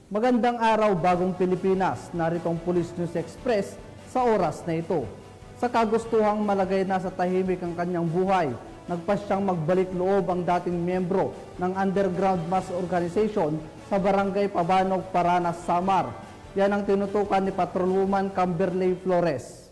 Magandang araw bagong Pilipinas, narito ang Police News Express sa oras na ito. Sa kagustuhang malagay na sa tahimik ang kanyang buhay, nagpasyang magbalik loob ang dating miyembro ng Underground Mass Organization sa Barangay Pabanog, Paranas, Samar. Yan ang tinutukan ni Patrolwoman Camberley Flores.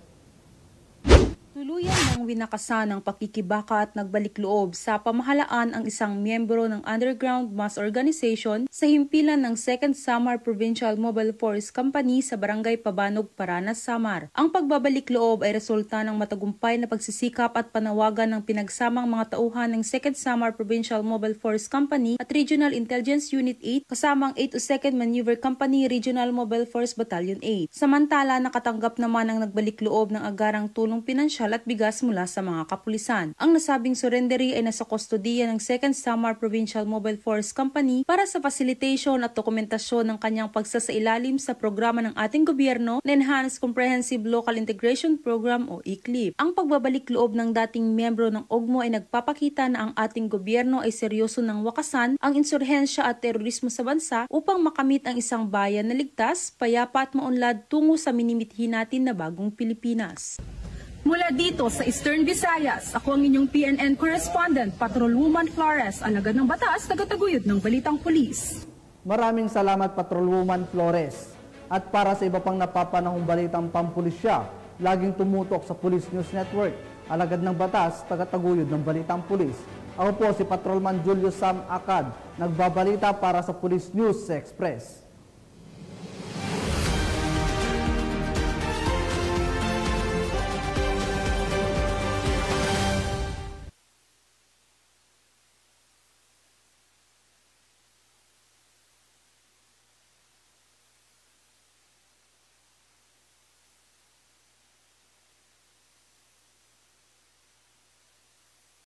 Tuluyan ng winakasan ng pakikibaka at nagbalik loob sa pamahalaan ang isang miyembro ng Underground Mass Organization sa himpilan ng 2nd Samar Provincial Mobile Force Company sa Barangay Pabanog, Paranas, Samar. Ang pagbabalik loob ay resulta ng matagumpay na pagsisikap at panawagan ng pinagsamang mga tauhan ng 2nd Samar Provincial Mobile Force Company at Regional Intelligence Unit 8 kasama ang 802nd Maneuver Company Regional Mobile Force Battalion 8. Samantala, nakatanggap naman ang nagbalik loob ng agarang tulong pinansyal at bigas mula sa mga kapulisan. Ang nasabing surrendery ay nasa kustodiya ng 2nd Samar Provincial Mobile Force Company para sa facilitation at dokumentasyon ng kanyang pagsasailalim sa programa ng ating gobyerno na Enhanced Comprehensive Local Integration Program o ECLIP. Ang pagbabalik loob ng dating miyembro ng OGMO ay nagpapakita na ang ating gobyerno ay seryoso ng wakasan ang insurhensya at terorismo sa bansa upang makamit ang isang bayan na ligtas, payapa at maunlad tungo sa minimithi natin na bagong Pilipinas. Mula dito sa Eastern Visayas, ako ang inyong PNN correspondent, Patrolwoman Flores, alagad ng batas, tagataguyod ng Balitang Pulis. Maraming salamat Patrolwoman Flores. At para sa iba pang napapanahong balitang pampulisya, laging tumutok sa Police News Network, alagad ng batas, tagataguyod ng Balitang Pulis. Ako po si Patrolman Julio Sam Acad, nagbabalita para sa Police News Express.